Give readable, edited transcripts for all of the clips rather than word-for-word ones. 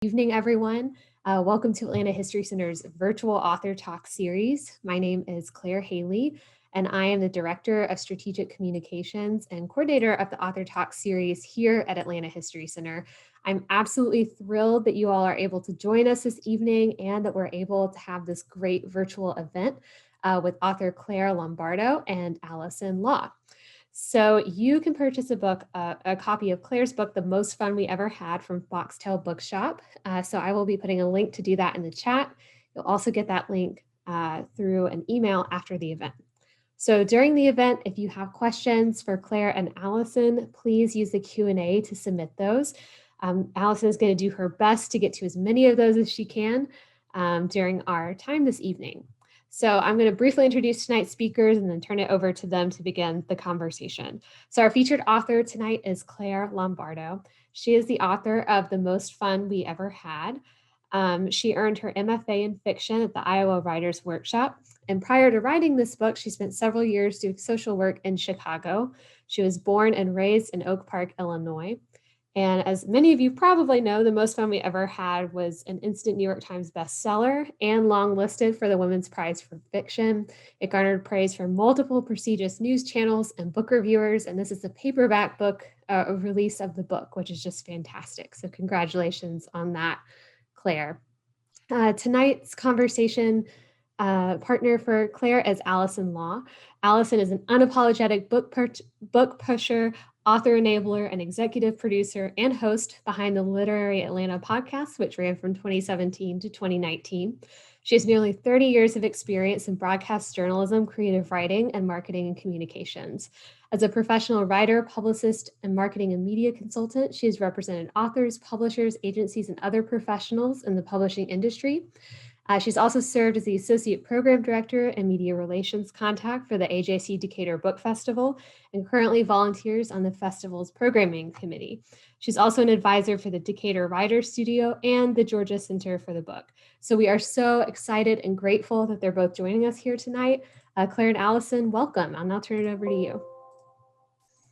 Evening, everyone. Welcome to Atlanta History Center's virtual author talk series. My name is Claire Haley, and I am the Director of Strategic Communications and coordinator of the author talk series here at Atlanta History Center. I'm absolutely thrilled that you all are able to join us this evening and that we're able to have this great virtual event with author Claire Lombardo and Alison Law. So you can purchase a copy of Claire's book, The Most Fun We Ever Had from Foxtail Bookshop. So I will be putting a link to do that in the chat. You'll also get that link through an email after the event. So during the event, if you have questions for Claire and Alison, please use the Q&A to submit those. Alison is going to do her best to get to as many of those as she can during our time this evening. So I'm going to briefly introduce tonight's speakers and then turn it over to them to begin the conversation. So our featured author tonight is Claire Lombardo. She is the author of The Most Fun We Ever Had. She earned her MFA in fiction at the Iowa Writers Workshop. And prior to writing this book, she spent several years doing social work in Chicago. She was born and raised in Oak Park, Illinois. And as many of you probably know, The Most Fun We Ever Had was an instant New York Times bestseller and long listed for the Women's Prize for Fiction. It garnered praise from multiple prestigious news channels and book reviewers. And this is the paperback book release of the book, which is just fantastic. So congratulations on that, Claire. Tonight's conversation partner for Claire is Alison Law. Alison is an unapologetic book pusher, author enabler, and executive producer and host behind the Literary Atlanta podcast, which ran from 2017 to 2019. She has nearly 30 years of experience in broadcast journalism, creative writing, and marketing and communications. As a professional writer, publicist, and marketing and media consultant, she has represented authors, publishers, agencies, and other professionals in the publishing industry. She's also served as the Associate Program Director and Media Relations Contact for the AJC Decatur Book Festival and currently volunteers on the festival's programming committee. She's also an advisor for the Decatur Writers Studio and the Georgia Center for the Book. So we are so excited and grateful that they're both joining us here tonight. Claire and Alison, welcome. I'll now turn it over to you.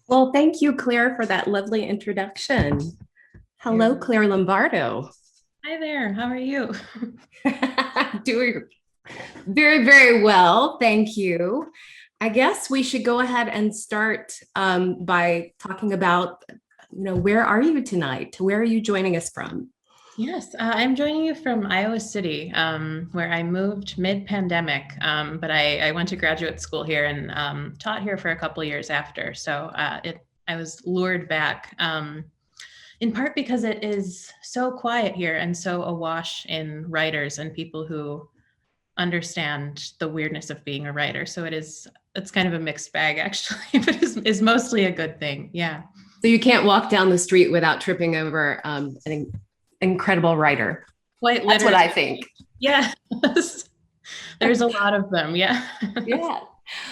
Well, thank you, Claire, for that lovely introduction. Hello, Claire Lombardo. Hi there. How are you? Doing very, very well. Thank you. I guess we should go ahead and start by talking about, where are you tonight? Where are you joining us from? Yes, I'm joining you from Iowa City, where I moved mid-pandemic, but I went to graduate school here and taught here for a couple of years after. So I was lured back. In part because it is so quiet here and so awash in writers and people who understand the weirdness of being a writer. So it's kind of a mixed bag, actually, but is mostly a good thing. Yeah. So you can't walk down the street without tripping over an incredible writer. Quite literally. That's what I think. Yeah. There's a lot of them. Yeah. Yeah.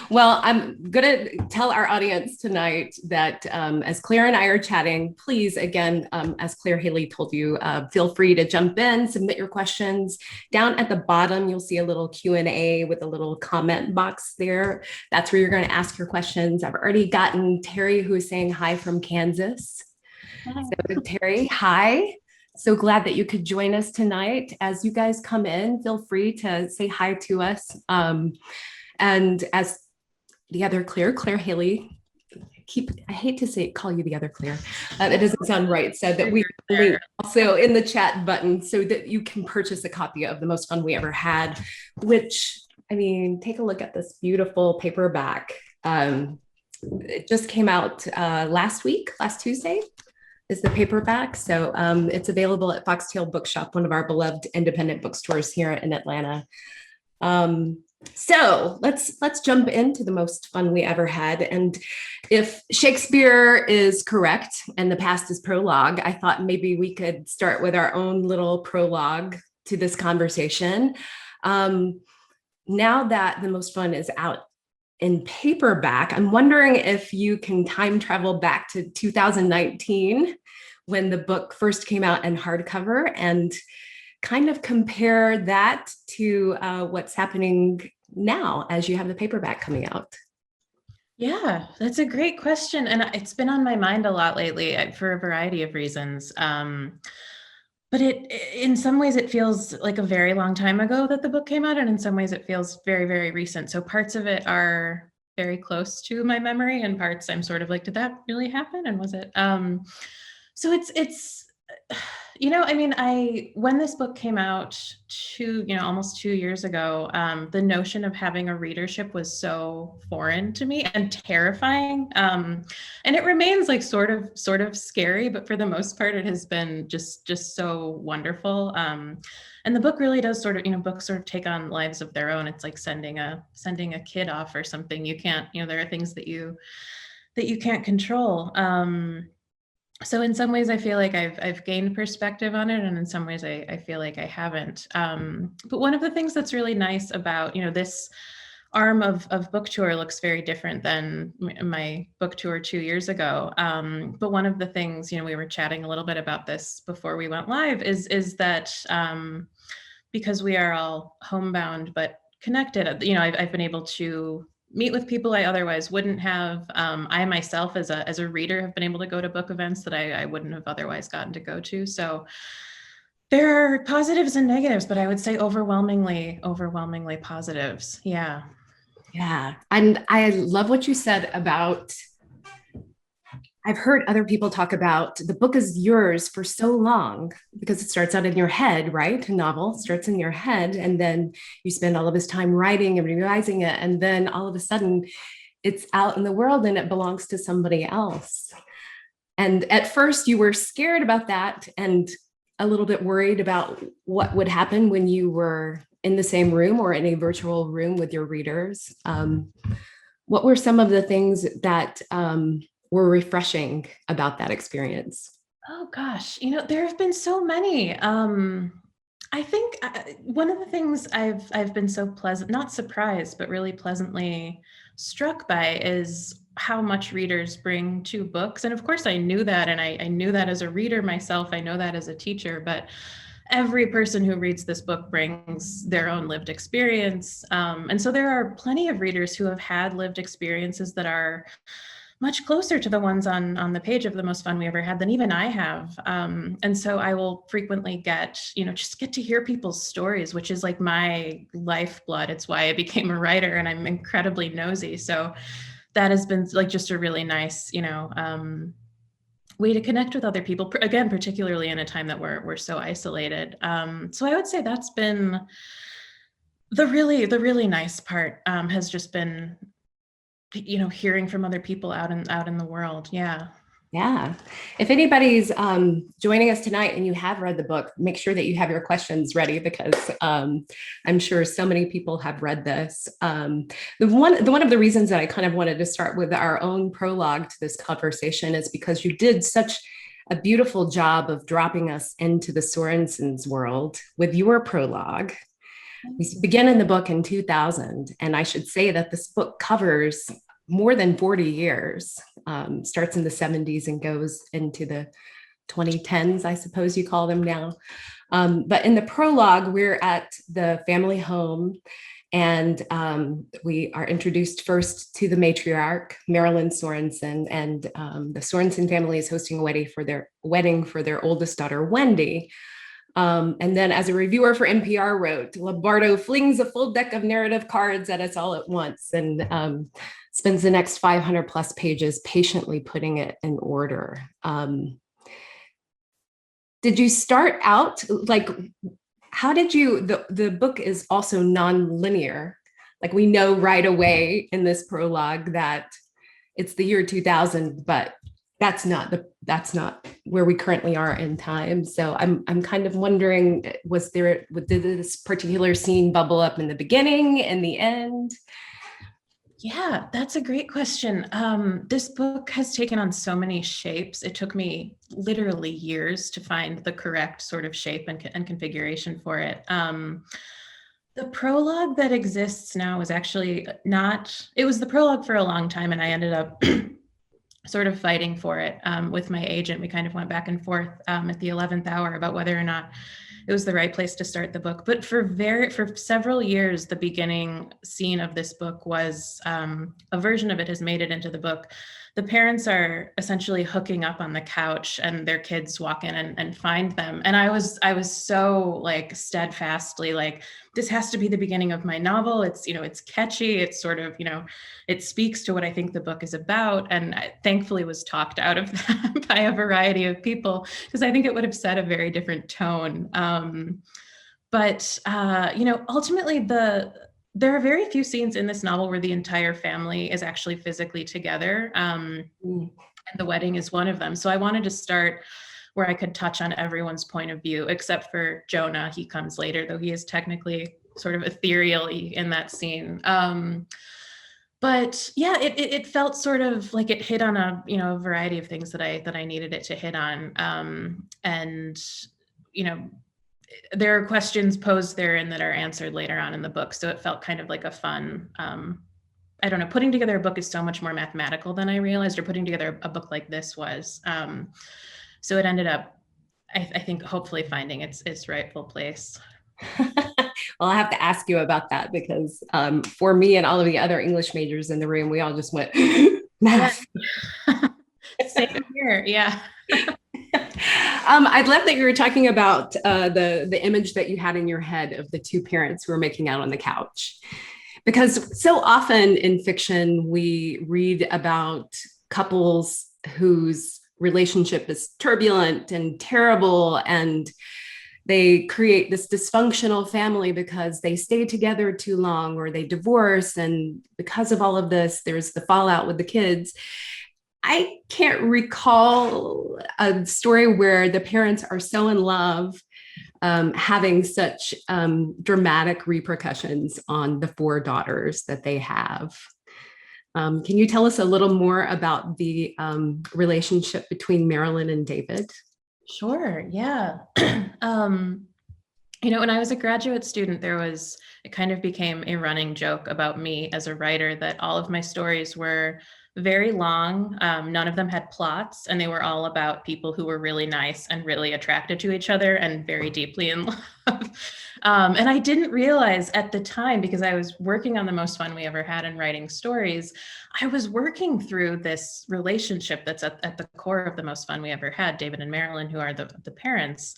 Well, I'm going to tell our audience tonight that as Claire and I are chatting, please, again, as Claire Haley told you, feel free to jump in, submit your questions. Down at the bottom, you'll see a little Q&A with a little comment box there. That's where you're going to ask your questions. I've already gotten Terry, who is saying hi from Kansas. Hi. So Terry, hi. So glad that you could join us tonight. As you guys come in, feel free to say hi to us. And as the other Claire Haley, I hate to call you the other Claire. It doesn't sound right. Said that we link also in the chat button so that you can purchase a copy of The Most Fun We Ever Had, which, take a look at this beautiful paperback. It just came out last Tuesday is the paperback. So it's available at Foxtail Bookshop, one of our beloved independent bookstores here in Atlanta. So let's jump into The Most Fun We Ever Had. And if Shakespeare is correct and the past is prologue, I thought maybe we could start with our own little prologue to this conversation. Now that The Most Fun is out in paperback, I'm wondering if you can time travel back to 2019 when the book first came out in hardcover and kind of compare that to what's happening now as you have the paperback coming out. Yeah, that's a great question. And it's been on my mind a lot lately for a variety of reasons. but in some ways it feels like a very long time ago that the book came out, and in some ways it feels very, very recent. So parts of it are very close to my memory, and parts I'm sort of like, did that really happen? And was it? So it's I mean, when this book came out almost 2 years ago, the notion of having a readership was so foreign to me and terrifying. And it remains like sort of scary, but for the most part, it has been just so wonderful. And the book really does books sort of take on lives of their own. It's like sending a kid off or something. You can't, there are things that you can't control. So in some ways I feel like I've gained perspective on it, and in some ways I feel like I haven't. But one of the things that's really nice about, this arm of book tour looks very different than my book tour 2 years ago. But one of the things, we were chatting a little bit about this before we went live, is that because we are all homebound but connected, I've been able to meet with people I otherwise wouldn't have. I myself, as a reader, have been able to go to book events that I wouldn't have otherwise gotten to go to. So there are positives and negatives, but I would say overwhelmingly positives. Yeah. Yeah. And I love what you said about, I've heard other people talk about the book is yours for so long because it starts out in your head, right? A novel starts in your head, and then you spend all of this time writing and revising it. And then all of a sudden it's out in the world and it belongs to somebody else. And at first you were scared about that and a little bit worried about what would happen when you were in the same room or in a virtual room with your readers. What were some of the things that were refreshing about that experience? Oh gosh, there have been so many. I think one of the things I've been so not surprised, but really pleasantly struck by is how much readers bring to books. And of course I knew that, and I knew that as a reader myself, I know that as a teacher, but every person who reads this book brings their own lived experience. And so there are plenty of readers who have had lived experiences that are much closer to the ones on the page of The Most Fun We Ever Had than even I have. And so I will frequently get to hear people's stories, which is like my lifeblood. It's why I became a writer, and I'm incredibly nosy. So that has been like just a really nice, way to connect with other people, again, particularly in a time that we're so isolated. So I would say that's been the really nice part, has just been hearing from other people out in the world. Yeah. Yeah. If anybody's joining us tonight and you have read the book, make sure that you have your questions ready, because I'm sure so many people have read this. One of the reasons that I kind of wanted to start with our own prologue to this conversation is because you did such a beautiful job of dropping us into the Sorensons world with your prologue. We begin in the book in 2000, and I should say that this book covers more than 40 years, starts in the 70s and goes into the 2010s, I suppose you call them now. But in the prologue, we're at the family home, and we are introduced first to the matriarch, Marilyn Sorenson, and the Sorenson family is hosting a wedding for their oldest daughter, Wendy. And then, as a reviewer for NPR wrote, Lombardo flings a full deck of narrative cards at us all at once, and spends the next 500 plus pages patiently putting it in order. Did you start out, like, how did you, the book is also non-linear. Like, we know right away in this prologue that it's the year 2000, but that's not where we currently are in time. So I'm kind of wondering, did this particular scene bubble up in the beginning, in the end? Yeah, that's a great question. This book has taken on so many shapes. It took me literally years to find the correct sort of shape and configuration for it. The prologue that exists now is actually it was the prologue for a long time, and I ended up sort of fighting for it with my agent. We kind of went back and forth at the 11th hour about whether or not it was the right place to start the book. But for several years, the beginning scene of this book was, a version of it has made it into the book, the parents are essentially hooking up on the couch and their kids walk in and find them. And I was so like steadfastly like, this has to be the beginning of my novel. It's, it's catchy. It's sort of, it speaks to what I think the book is about. And I thankfully was talked out of that by a variety of people, because I think it would have set a very different tone. But ultimately there are very few scenes in this novel where the entire family is actually physically together. And the wedding is one of them. So I wanted to start where I could touch on everyone's point of view, except for Jonah. He comes later, though he is technically sort of ethereal-y in that scene. But yeah, it felt sort of like it hit on a variety of things that I needed it to hit on. And there are questions posed therein that are answered later on in the book. So it felt kind of like a fun, I don't know, putting together a book is so much more mathematical than I realized, or putting together a book like this was. So it ended up, I think, hopefully finding its rightful place. Well, I have to ask you about that because for me and all of the other English majors in the room, we all just went, math. Same here, yeah. I'd love that you were talking about the image that you had in your head of the two parents who were making out on the couch. Because so often in fiction, we read about couples whose relationship is turbulent and terrible, and they create this dysfunctional family because they stay together too long or they divorce. And because of all of this, there's the fallout with the kids. I can't recall a story where the parents are so in love, having such dramatic repercussions on the four daughters that they have. Can you tell us a little more about the relationship between Marilyn and David? Sure, yeah. When I was a graduate student, it kind of became a running joke about me as a writer that all of my stories were very long. None of them had plots, and they were all about people who were really nice and really attracted to each other and very deeply in love. And I didn't realize at the time, because I was working on The Most Fun We Ever Had and writing stories, I was working through this relationship that's at the core of The Most Fun We Ever Had, David and Marilyn, who are the parents.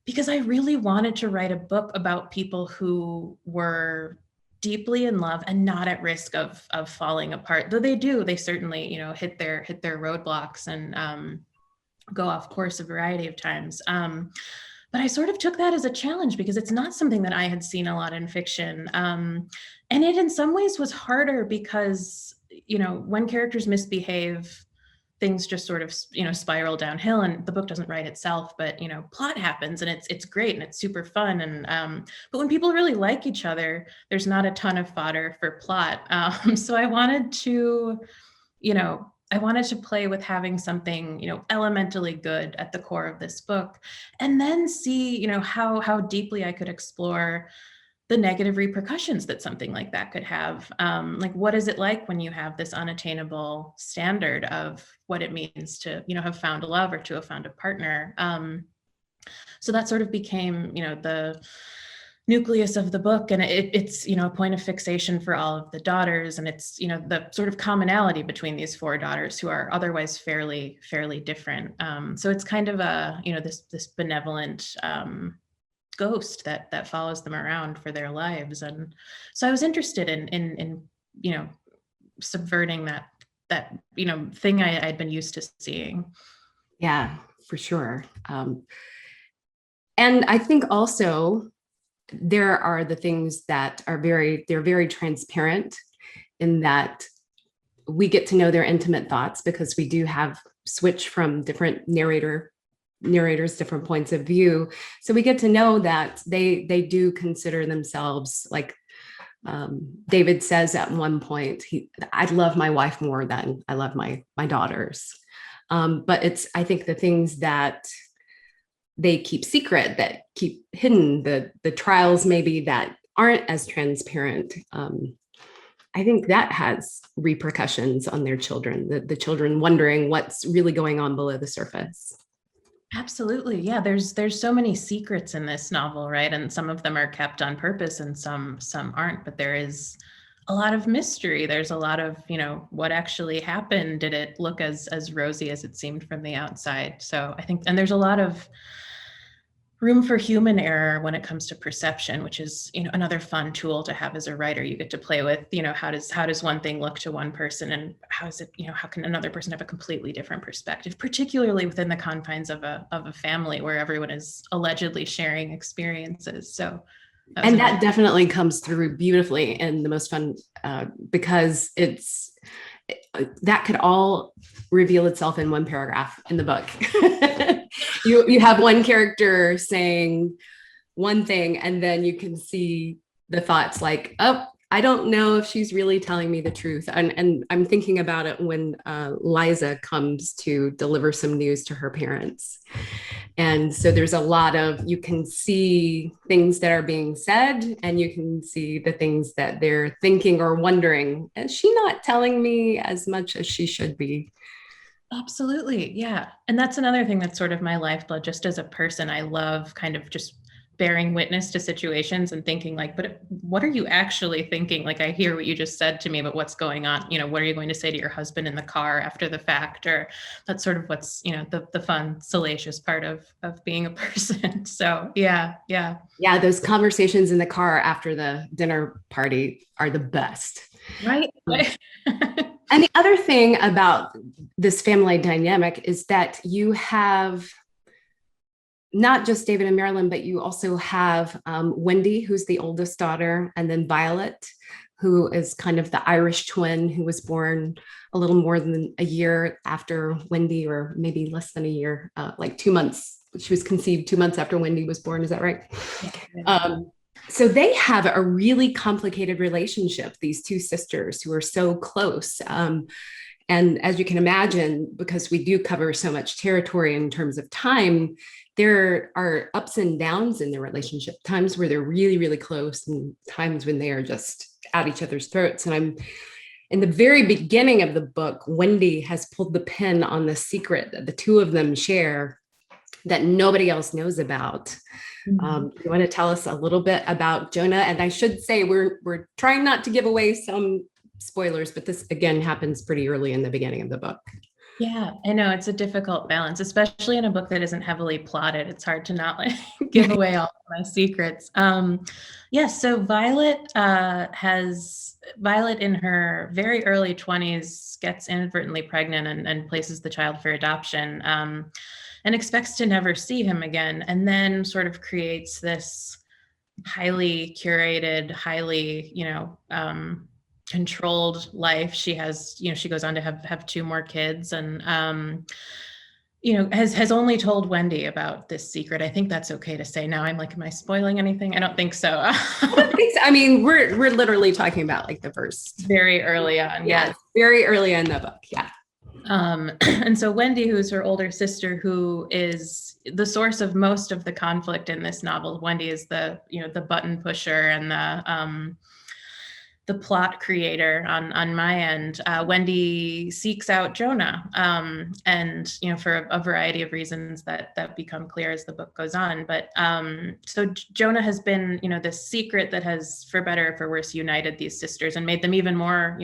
Because I really wanted to write a book about people who were deeply in love and not at risk of falling apart. Though they certainly, hit their roadblocks and go off course a variety of times. But I sort of took that as a challenge because it's not something that I had seen a lot in fiction. And it in some ways was harder because, when characters misbehave, things just sort of, spiral downhill, and the book doesn't write itself, but, plot happens and it's great and it's super fun. And, but when people really like each other, there's not a ton of fodder for plot. So I wanted to play with having something, elementally good at the core of this book, and then see, how deeply I could explore the negative repercussions that something like that could have. Like, what is it like when you have this unattainable standard of what it means to, have found a love or to have found a partner? So that sort of became, the nucleus of the book, and it's a point of fixation for all of the daughters, and it's the sort of commonality between these four daughters who are otherwise fairly different. So it's kind of a this benevolent ghost that follows them around for their lives. And so I was interested in subverting that thing I'd been used to seeing. Yeah, for sure. And I think also there are the things that are they're very transparent in that we get to know their intimate thoughts, because we do have switch from different narrators, different points of view. So we get to know that they do consider themselves, like David says at one point, I love my wife more than I love my daughters. But it's, I think, the things that they keep secret, that keep hidden, the trials maybe that aren't as transparent. I think that has repercussions on their children, the children wondering what's really going on below the surface. Absolutely. Yeah, there's so many secrets in this novel, right? And some of them are kept on purpose and some aren't, but there is a lot of mystery. There's a lot of, what actually happened? Did it look as rosy as it seemed from the outside? So I think, and there's a lot of room for human error when it comes to perception, which is, another fun tool to have as a writer. You get to play with, how does one thing look to one person, and how can another person have a completely different perspective, particularly within the confines of a family where everyone is allegedly sharing experiences. So that definitely comes through beautifully in the most fun, because that could all reveal itself in one paragraph in the book. You have one character saying one thing, and then you can see the thoughts like, oh, I don't know if she's really telling me the truth. And I'm thinking about it when Liza comes to deliver some news to her parents. And so there's a lot of, you can see things that are being said, and you can see the things that they're thinking or wondering, is she not telling me as much as she should be? Absolutely. Yeah. And that's another thing that's sort of my lifeblood. Just as a person, I love kind of just bearing witness to situations and thinking like, but what are you actually thinking? Like, I hear what you just said to me, but what's going on? What are you going to say to your husband in the car after the fact? Or that's sort of what's, the fun, salacious part of being a person. So yeah. Those conversations in the car after the dinner party are the best. Right. And the other thing about this family dynamic is that you have not just David and Marilyn, but you also have Wendy, who's the oldest daughter, and then Violet, who is kind of the Irish twin who was born a little more than a year after Wendy, or maybe less than a year, like 2 months. She was conceived 2 months after Wendy was born. Is that right? Yeah. So they have a really complicated relationship, these two sisters who are so close. And as you can imagine, because we do cover so much territory in terms of time, there are ups and downs in the relationship, times where they're really, really close, and times when they are just at each other's throats. And I'm in the very beginning of the book, Wendy has pulled the pin on the secret that the two of them share that nobody else knows about. You want to tell us a little bit about Jonah? And I should say we're trying not to give away some spoilers, but this again happens pretty early in the beginning of the book. Yeah, I know it's a difficult balance, especially in a book that isn't heavily plotted. It's hard to not give away all my secrets. So Violet in her very early 20s gets inadvertently pregnant and places the child for adoption, and expects to never see him again, and then sort of creates this highly curated, highly, controlled life. She has, she goes on to have two more kids, and has only told Wendy about this secret. I think that's okay to say now. I'm like, am I spoiling anything? I don't think so. I don't think so. I mean, we're literally talking about like the first very early on. Yeah, very early in the book. Yeah. And so Wendy, who's her older sister, who is the source of most of the conflict in this novel. Wendy is the button pusher and the plot creator on my end. Wendy seeks out Jonah, and for a variety of reasons that become clear as the book goes on. But so Jonah has been this secret that has, for better or for worse, united these sisters and made them even more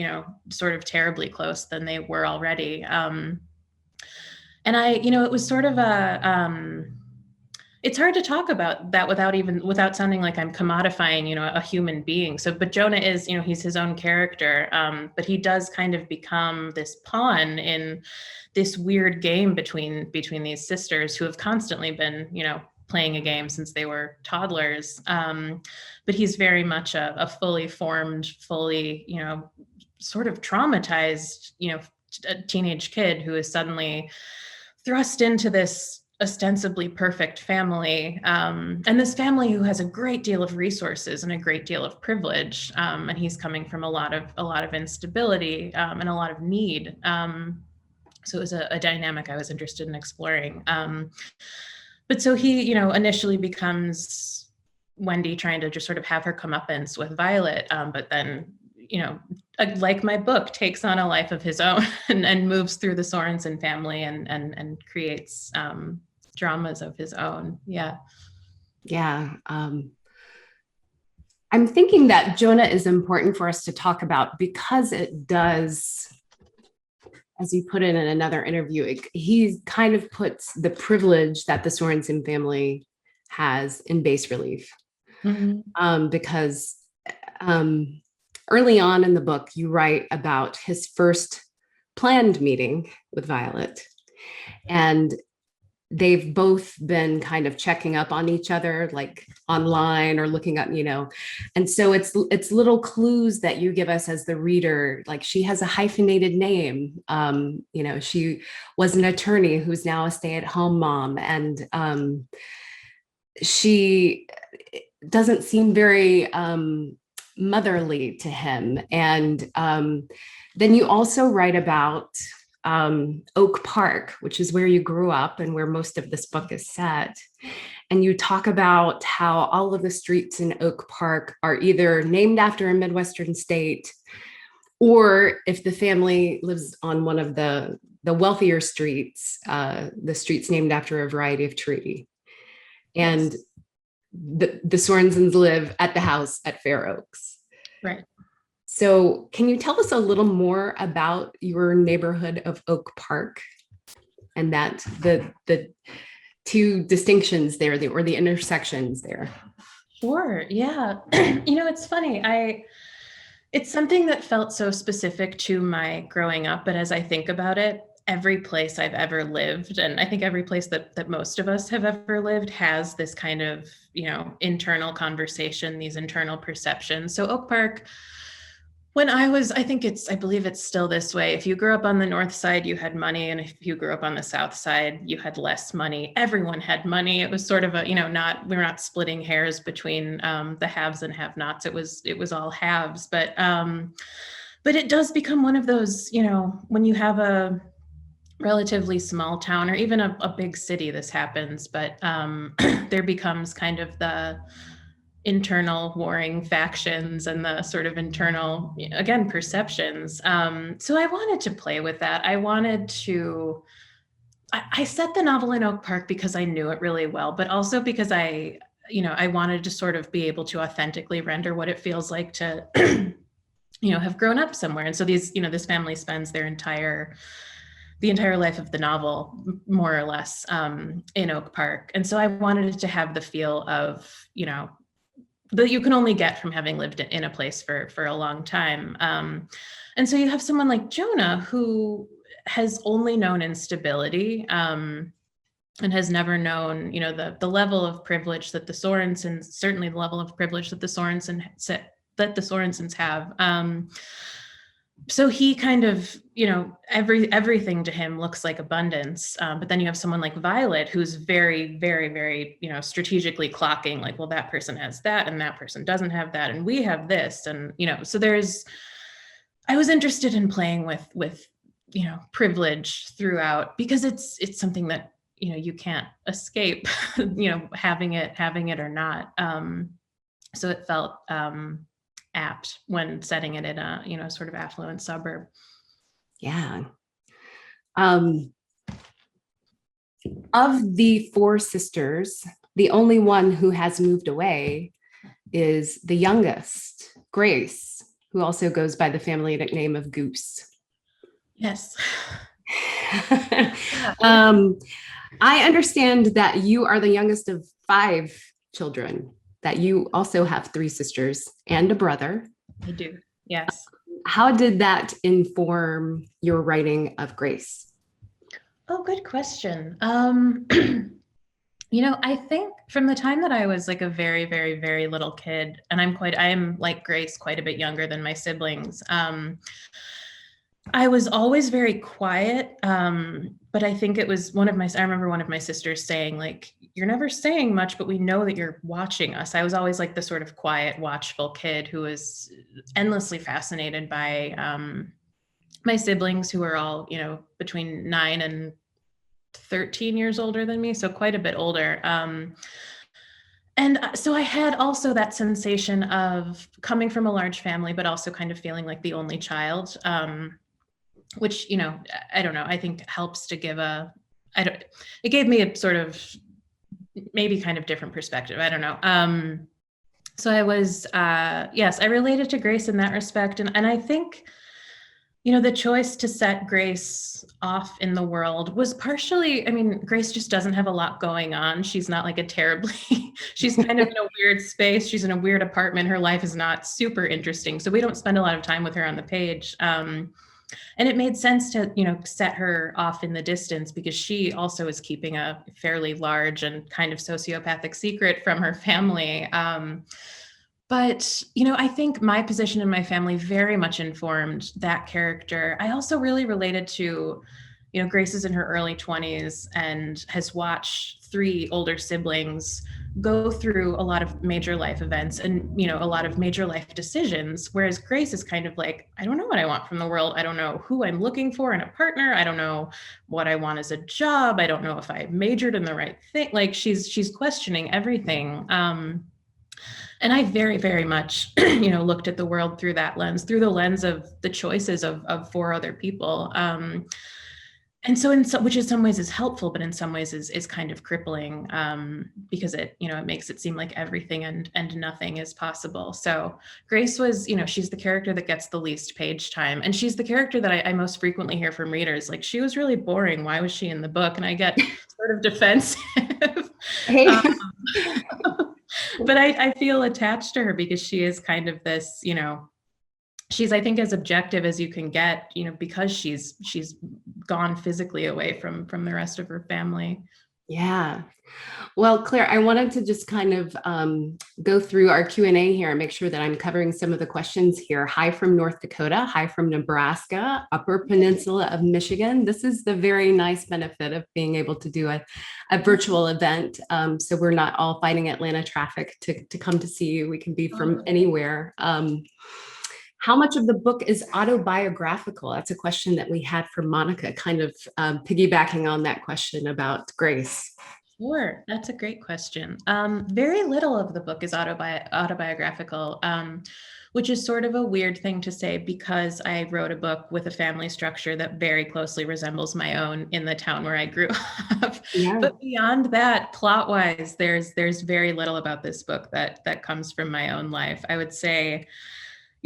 sort of terribly close than they were already. And it was sort of it's hard to talk about that without sounding like I'm commodifying, a human being. So, but Jonah is, he's his own character, but he does kind of become this pawn in this weird game between these sisters who have constantly been, playing a game since they were toddlers. But he's very much a fully formed, fully, sort of traumatized, a teenage kid who is suddenly thrust into this ostensibly perfect family, and this family who has a great deal of resources and a great deal of privilege, and he's coming from a lot of instability and a lot of need. So it was a dynamic I was interested in exploring. But so he, initially becomes Wendy trying to just sort of have her comeuppance with Violet, but then, like my book, takes on a life of his own and moves through the Sorenson family and creates dramas of his own. Yeah. Yeah. I'm thinking that Jonah is important for us to talk about because it does, as you put it in another interview, he kind of puts the privilege that the Sorenson family has in bas relief. Because early on in the book, you write about his first planned meeting with Violet. And they've both been kind of checking up on each other, like online or looking up, and so it's little clues that you give us as the reader, like she has a hyphenated name. She was an attorney who's now a stay-at-home mom, and she doesn't seem very motherly to him. And then you also write about Oak Park, which is where you grew up and where most of this book is set. And you talk about how all of the streets in Oak Park are either named after a Midwestern state, or if the family lives on one of the wealthier streets, the streets named after a variety of tree. And yes, the Sorensons live at the house at Fair Oaks. Right. So can you tell us a little more about your neighborhood of Oak Park and that the two distinctions there, or the intersections there? Sure. Yeah. It's funny. It's something that felt so specific to my growing up, but as I think about it, every place I've ever lived, and I think every place that most of us have ever lived, has this kind of, internal conversation, these internal perceptions. So Oak Park, when I believe it's still this way. If you grew up on the north side, you had money. And if you grew up on the south side, you had less money. Everyone had money. It was sort of we're not splitting hairs between the haves and have-nots. It was all haves. But it does become one of those, when you have a relatively small town or even a big city, this happens. But there becomes kind of the internal warring factions and the sort of internal, again, perceptions. So I wanted to play with that. I set the novel in Oak Park because I knew it really well, but also because I wanted to sort of be able to authentically render what it feels like to, have grown up somewhere. And so this family spends the entire life of the novel, more or less, in Oak Park. And so I wanted it to have the feel of, that you can only get from having lived in a place for a long time. And so you have someone like Jonah, who has only known instability, and has never known, the level of privilege that the Sorensons, certainly the level of privilege that the Sorensons have. So he kind of, everything to him looks like abundance. But then you have someone like Violet, who's very, very, very, strategically clocking, like, well, that person has that and that person doesn't have that. And we have this. And, so I was interested in playing with, privilege throughout, because it's something that, you can't escape, having it or not. So it felt, apt when setting it in a, sort of affluent suburb. Yeah. Of the four sisters, the only one who has moved away is the youngest, Grace, who also goes by the family nickname of Goose. Yes. I understand that you are the youngest of 5 children, that you also have 3 sisters and a brother. I do, yes. How did that inform your writing of Grace? Oh, good question. I think from the time that I was like a very, very, very little kid, and I am like Grace, quite a bit younger than my siblings. I was always very quiet, but I think it was I remember one of my sisters saying, like, you're never saying much, but we know that you're watching us. I was always like the sort of quiet, watchful kid who was endlessly fascinated by my siblings, who were all, between 9 and 13 years older than me, so quite a bit older. And so I had also that sensation of coming from a large family, but also kind of feeling like the only child, which, I don't know, I think helps to give it gave me a sort of maybe kind of different perspective. I don't know. So I was, yes, I related to Grace in that respect. And I think, the choice to set Grace off in the world was partially, I mean, Grace just doesn't have a lot going on. She's not like a terribly, she's kind of in a weird space. She's in a weird apartment. Her life is not super interesting. So we don't spend a lot of time with her on the page. And it made sense to, set her off in the distance because she also is keeping a fairly large and kind of sociopathic secret from her family. But, I think my position in my family very much informed that character. I also really related to, Grace is in her early 20s and has watched 3 older siblings go through a lot of major life events and, a lot of major life decisions. Whereas Grace is kind of like, I don't know what I want from the world. I don't know who I'm looking for in a partner. I don't know what I want as a job. I don't know if I majored in the right thing. Like she's questioning everything. And I very, very much, looked at the world through that lens, through the lens of the choices of 4 other people. And so, which in some ways is helpful, but in some ways is kind of crippling because it makes it seem like everything and nothing is possible. So Grace was, she's the character that gets the least page time, and she's the character that I most frequently hear from readers. Like, she was really boring. Why was she in the book? And I get sort of defensive. Hey. But I feel attached to her because she is kind of this, she's, I think, as objective as you can get, because she's gone physically away from the rest of her family. Yeah. Well, Claire, I wanted to just kind of go through our Q&A here and make sure that I'm covering some of the questions here. Hi from North Dakota. Hi from Nebraska, Upper Peninsula of Michigan. This is the very nice benefit of being able to do a virtual event. So we're not all fighting Atlanta traffic to come to see you. We can be from anywhere. How much of the book is autobiographical? That's a question that we had for Monica, kind of piggybacking on that question about Grace. Sure, that's a great question. Very little of the book is autobiographical, which is sort of a weird thing to say because I wrote a book with a family structure that very closely resembles my own in the town where I grew up. Yeah. But beyond that, plot-wise, there's very little about this book that comes from my own life. I would say,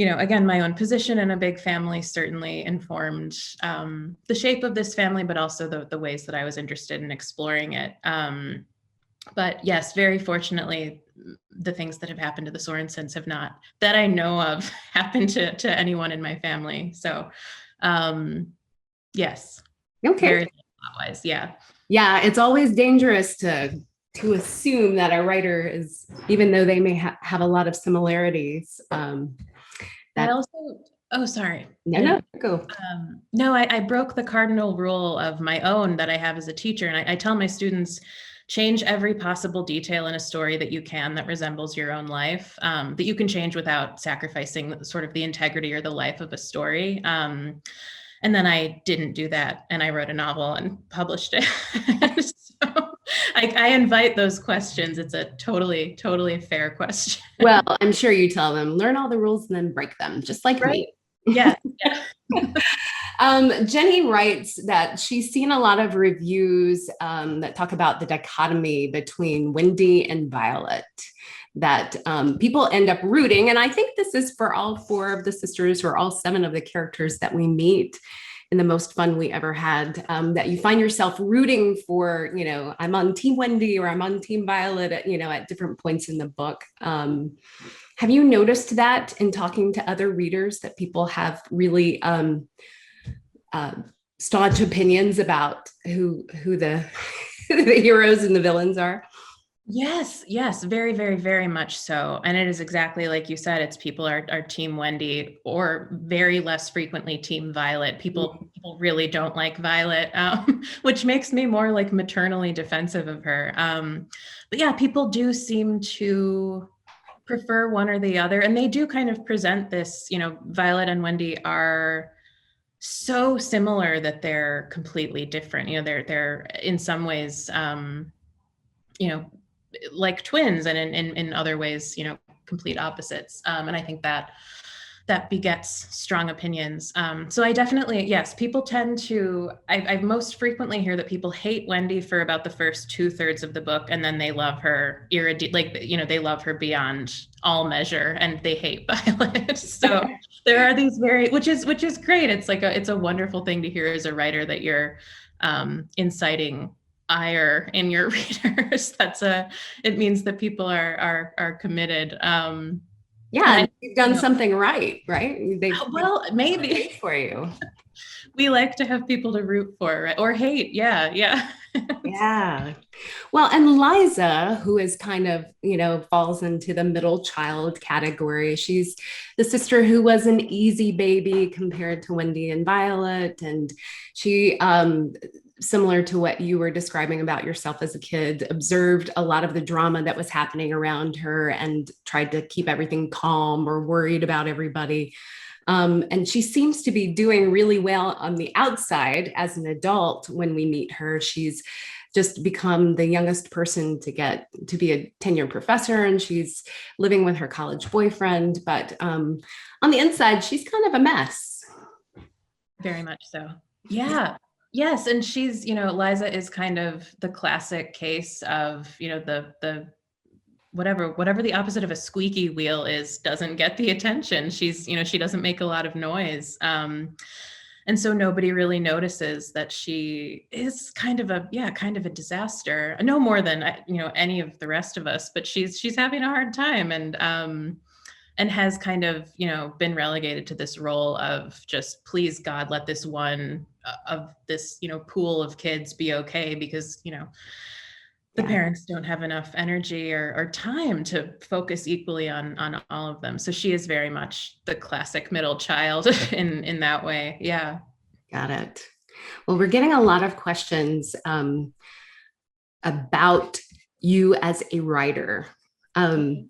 again, my own position in a big family certainly informed the shape of this family, but also the ways that I was interested in exploring it. But yes, very fortunately, the things that have happened to the Sorensons have not, that I know of, happened to anyone in my family. So yes. Okay. Very plot-wise, yeah. Yeah, it's always dangerous to assume that a writer is, even though they may have a lot of similarities. I also, oh, sorry. No, go. No, I broke the cardinal rule of my own that I have as a teacher. And I tell my students, change every possible detail in a story that you can that resembles your own life, that you can change without sacrificing sort of the integrity or the life of a story. And then I didn't do that. And I wrote a novel and published it. So I invite those questions. It's a totally, totally fair question. Well, I'm sure you tell them, learn all the rules and then break them, just like me. Yeah. Jenny writes that she's seen a lot of reviews that talk about the dichotomy between Wendy and Violet, that people end up rooting. And I think this is for all 4 of the sisters, or all 7 of the characters that we meet in the most fun we ever had, that you find yourself rooting for, I'm on Team Wendy or I'm on Team Violet, at different points in the book. Have you noticed that in talking to other readers, that people have really staunch opinions about who the the heroes and the villains are? Yes, very, very, very much so. And it is exactly like you said, it's people are Team Wendy, or very less frequently Team Violet. People really don't like Violet, which makes me more like maternally defensive of her. But yeah, people do seem to prefer one or the other. And they do kind of present this, Violet and Wendy are so similar that they're completely different. They're in some ways, like twins, and in other ways, complete opposites. And I think that that begets strong opinions. So I definitely, yes, people tend to, I most frequently hear that people hate Wendy for about the first 2/3 of the book, and then they love her, they love her beyond all measure, and they hate Violet. So there are these which is great. It's a wonderful thing to hear as a writer, that you're inciting ire in your readers. It means that people are committed. Yeah, you've done something right? Well, maybe paid for you. We like to have people to root for, right? Or hate. Yeah. Yeah. Well, and Liza, who is kind of, falls into the middle child category. She's the sister who was an easy baby compared to Wendy and Violet. And she, similar to what you were describing about yourself as a kid, observed a lot of the drama that was happening around her and tried to keep everything calm or worried about everybody. And she seems to be doing really well on the outside as an adult. When we meet her, she's just become the youngest person to get to be a tenured professor, and she's living with her college boyfriend. But on the inside, she's kind of a mess. Very much so. Yeah. Yes. And she's, Liza is kind of the classic case of, the whatever the opposite of a squeaky wheel is doesn't get the attention. She's, she doesn't make a lot of noise. And so nobody really notices that she is kind of a disaster. No more than, any of the rest of us, but she's having a hard time, and has kind of, been relegated to this role of just, please God, let this one of this, pool of kids be okay, because, the parents don't have enough energy or time to focus equally on all of them. So she is very much the classic middle child in that way. Yeah. Got it. Well, we're getting a lot of questions about you as a writer. I'm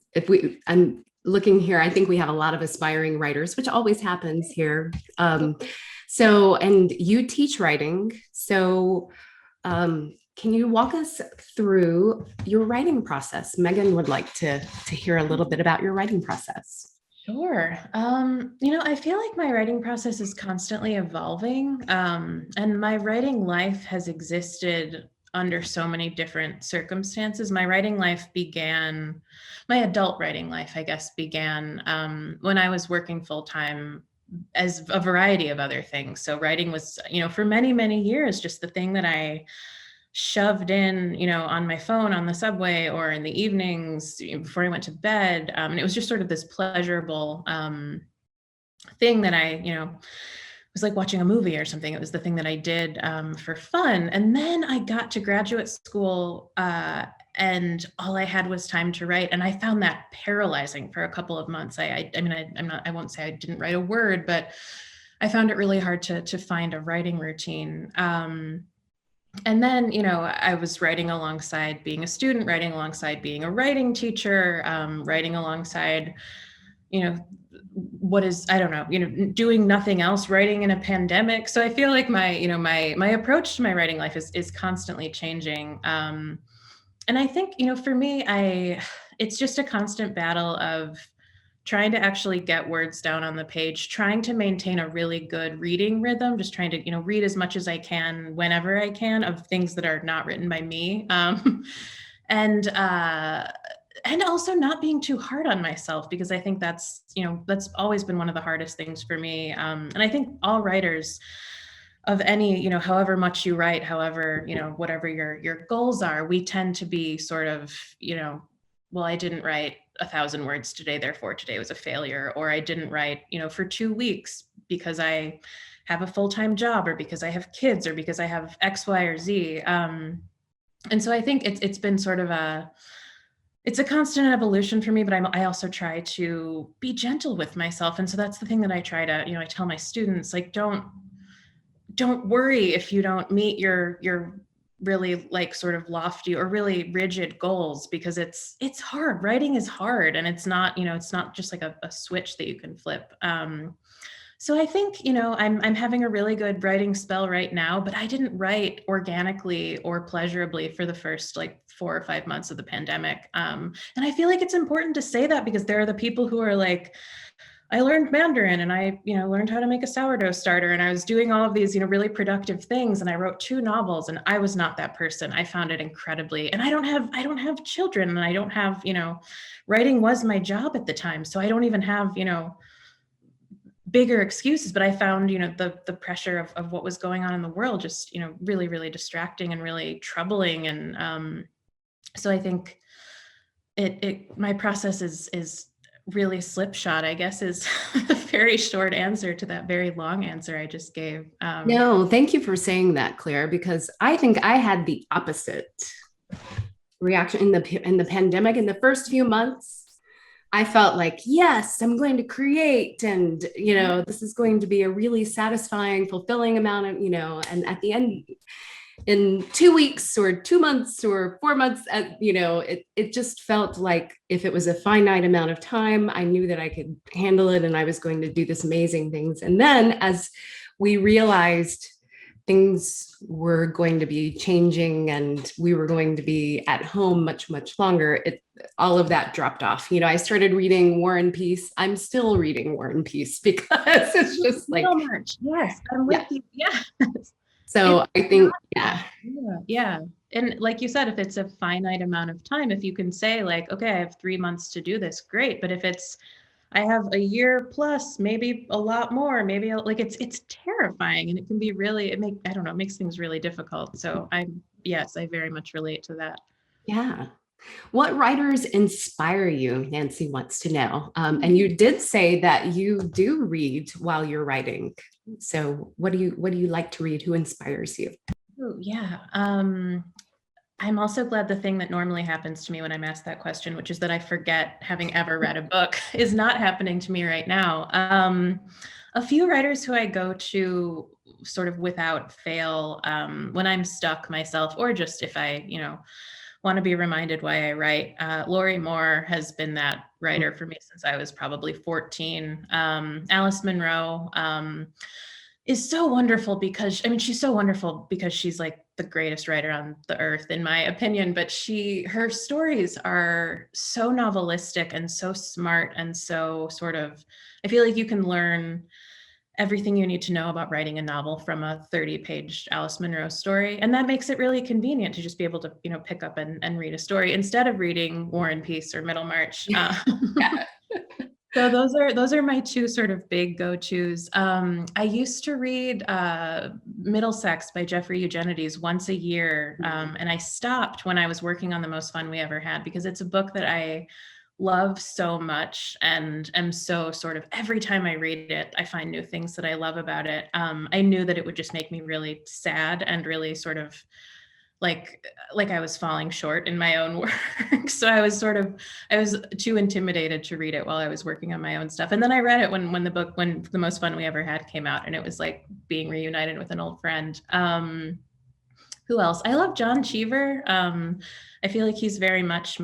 looking here, I think we have a lot of aspiring writers, which always happens here. And you teach writing. So can you walk us through your writing process? Megan would like to hear a little bit about your writing process. Sure. I feel like my writing process is constantly evolving, and my writing life has existed under so many different circumstances. My adult writing life, I guess, began when I was working full-time as a variety of other things. So writing was, for many, many years, just the thing that I shoved in, on my phone on the subway or in the evenings before I went to bed. And it was just sort of this pleasurable thing that I, was like watching a movie or something. It was the thing that I did for fun. And then I got to graduate school and all I had was time to write. And I found that paralyzing for a couple of months. I won't say I didn't write a word, but I found it really hard to find a writing routine. And then, I was writing alongside being a student, writing alongside being a writing teacher, writing alongside, doing nothing else, writing in a pandemic. So I feel like my approach to my writing life is constantly changing. And I think, for me, it's just a constant battle of trying to actually get words down on the page, trying to maintain a really good reading rhythm, just trying to, read as much as I can, whenever I can, of things that are not written by me. And also not being too hard on myself, because I think that's always been one of the hardest things for me. And I think all writers of any, however much you write, however, whatever your goals are, we tend to be sort of, well, I didn't write 1,000 words today, therefore today was a failure. Or I didn't write, for 2 weeks because I have a full-time job, or because I have kids, or because I have X, Y, or Z. And so I think it's been sort of it's a constant evolution for me, but I also try to be gentle with myself. And so that's the thing that I try to, I tell my students, like, don't worry if you don't meet your really like sort of lofty or really rigid goals, because it's hard. Writing is hard, and it's not just like a switch that you can flip. So I think, I'm having a really good writing spell right now, but I didn't write organically or pleasurably for the first like 4 or 5 months of the pandemic. And I feel like it's important to say that, because there are the people who are like, I learned Mandarin, and I, learned how to make a sourdough starter, and I was doing all of these, really productive things, and I wrote 2 novels, and I was not that person. I found it incredibly, and I don't have children, and I don't have, writing was my job at the time, so I don't even have, bigger excuses, but I found, the pressure of what was going on in the world just, really, really distracting and really troubling. And so I think my process is really slipshod, I guess, is a very short answer to that very long answer I just gave. No, thank you for saying that, Claire, because I think I had the opposite reaction in the pandemic. In the first few months, I felt like, yes, I'm going to create, and this is going to be a really satisfying, fulfilling amount of, and at the end, in 2 weeks or 2 months or 4 months, it just felt like if it was a finite amount of time, I knew that I could handle it and I was going to do this amazing things. And then as we realized things were going to be changing and we were going to be at home much, much longer, all of that dropped off. I started reading War and Peace. I'm still reading War and Peace because it's just like, so much. Yes, I'm with you. Yeah. So I think, yeah. And like you said, if it's a finite amount of time, if you can say like, okay, I have 3 months to do this, great. But if I have a year plus, maybe a lot more, maybe like it's terrifying, and it can be really, it makes things really difficult. So I very much relate to that. Yeah. What writers inspire you? Nancy wants to know. And you did say that you do read while you're writing. So what do you like to read? Who inspires you? Oh, yeah. I'm also glad the thing that normally happens to me when I'm asked that question, which is that I forget having ever read a book, is not happening to me right now. A few writers who I go to sort of without fail when I'm stuck myself, or just if I, want to be reminded why I write. Lori Moore has been that writer for me since I was probably 14. Alice Munro is so wonderful because, she's so wonderful because she's like the greatest writer on the earth, in my opinion, but her stories are so novelistic and so smart and so sort of, I feel like you can learn everything you need to know about writing a novel from a 30-page Alice Munro story. And that makes it really convenient to just be able to, pick up and read a story instead of reading War and Peace or Middlemarch. So those are my 2 sort of big go-tos. I used to read Middlesex by Jeffrey Eugenides once a year. And I stopped when I was working on The Most Fun We Ever Had, because it's a book that I love so much and am so sort of, every time I read it, I find new things that I love about it. I knew that it would just make me really sad and really sort of like I was falling short in my own work. So I was too intimidated to read it while I was working on my own stuff. And then I read it when The Most Fun We Ever Had came out, and it was like being reunited with an old friend. Who else? I love John Cheever. I feel like he's very much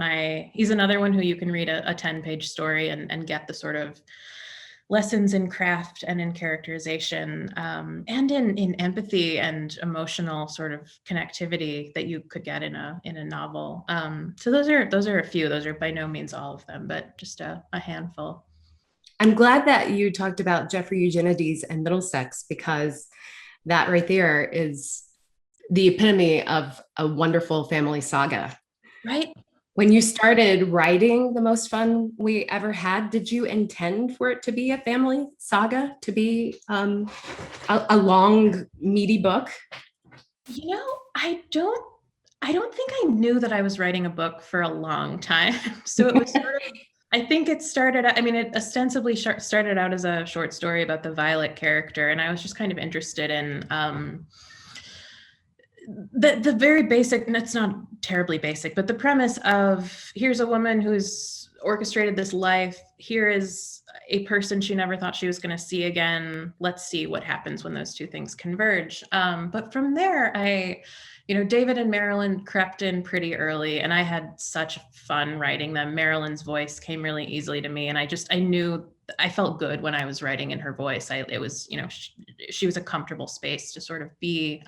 he's another one who you can read a 10-page story and get the sort of lessons in craft and in characterization and in empathy and emotional sort of connectivity that you could get in a novel. So those are a few. Those are by no means all of them, but just a handful. I'm glad that you talked about Jeffrey Eugenides and Middlesex, because that right there is the epitome of a wonderful family saga. Right. When you started writing The Most Fun We Ever Had, did you intend for it to be a family saga, to be a long, meaty book? I don't think I knew that I was writing a book for a long time. So it was sort of, I think it started, it ostensibly started out as a short story about the Violet character. And I was just kind of interested in the very basic, and it's not terribly basic, but the premise of, here's a woman who's orchestrated this life. Here is a person she never thought she was going to see again. Let's see what happens when those 2 things converge. But from there, David and Marilyn crept in pretty early, and I had such fun writing them. Marilyn's voice came really easily to me, and I knew I felt good when I was writing in her voice. It was, she was a comfortable space to sort of be.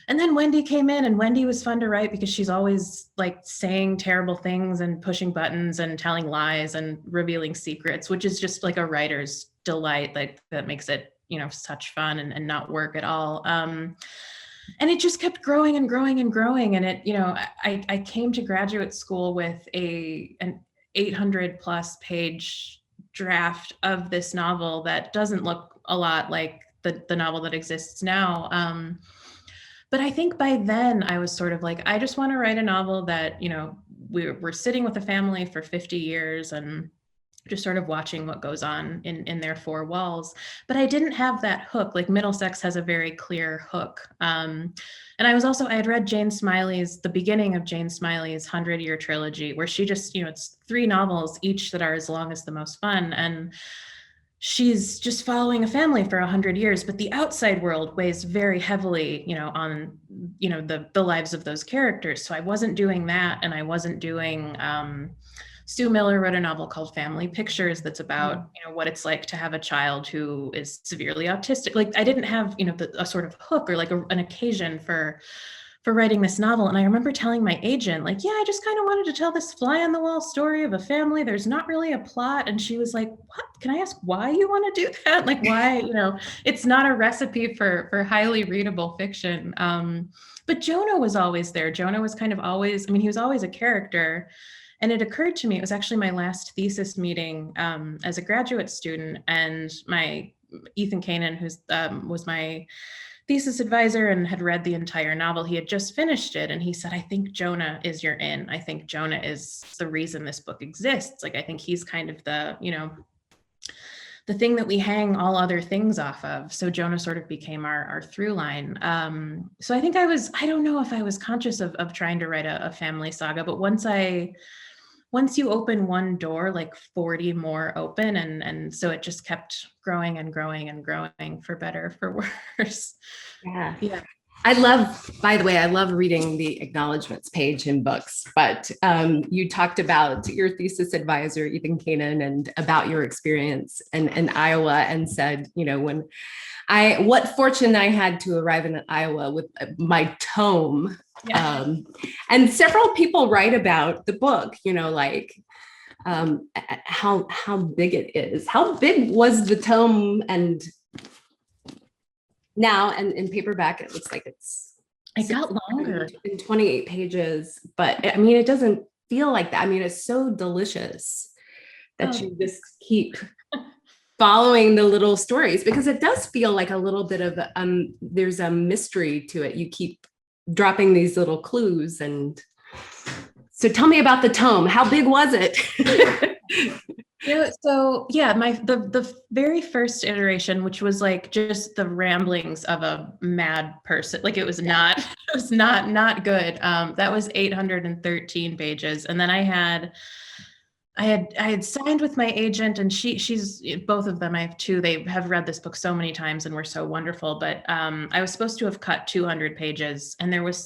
And then Wendy came in, and Wendy was fun to write because she's always like saying terrible things and pushing buttons and telling lies and revealing secrets, which is just like a writer's delight, like that makes it, such fun and not work at all. And it just kept growing and growing and growing. And it, I came to graduate school with an 800 plus page draft of this novel that doesn't look a lot like the novel that exists now. But I think by then I was sort of like, I just want to write a novel that, we're sitting with a family for 50 years and just sort of watching what goes on in their four walls. But I didn't have that hook. Like Middlesex has a very clear hook. And I had read the beginning of Jane Smiley's 100-Year Trilogy, where she just, it's 3 novels, each that are as long as The Most Fun. And she's just following a family for 100 years, but the outside world weighs very heavily, on, the lives of those characters. So I wasn't doing that. And I wasn't doing, Stu Miller wrote a novel called Family Pictures that's about, what it's like to have a child who is severely autistic. Like I didn't have, a sort of hook or like an occasion for writing this novel. And I remember telling my agent, like, yeah, I just kind of wanted to tell this fly on the wall story of a family. There's not really a plot. And she was like, what? Can I ask why you want to do that? Like why, it's not a recipe for highly readable fiction. But Jonah was always there. Jonah was kind of always, he was always a character. And it occurred to me, it was actually my last thesis meeting as a graduate student, and my Ethan Kanan, who was my thesis advisor and had read the entire novel, he had just finished it. And he said, I think Jonah is your in. I think Jonah is the reason this book exists. Like, I think he's kind of the thing that we hang all other things off of. So Jonah sort of became our through line. So I think I don't know if I was conscious of trying to write a family saga, but once you open one door, like 40 more open. And so it just kept growing and growing and growing, for better, for worse. Yeah. By the way, I love reading the acknowledgements page in books, but you talked about your thesis advisor, Ethan Kanan, and about your experience in Iowa, and said, what fortune I had to arrive in Iowa with my tome. Yeah. And several people write about the book, how big it is. How big was the tome? And now, and in paperback, it looks like it got longer in 28 pages, but it doesn't feel like that. It's so delicious that you just keep following the little stories, because it does feel like a little bit of there's a mystery to it. You keep dropping these little clues. And so tell me about the tome. How big was it? So yeah, the very first iteration, which was like just the ramblings of a mad person, like it was not good. That was 813 pages. And then I had signed with my agent, and she's both of them. I have 2. They have read this book so many times and were so wonderful. But I was supposed to have cut 200 pages, and there was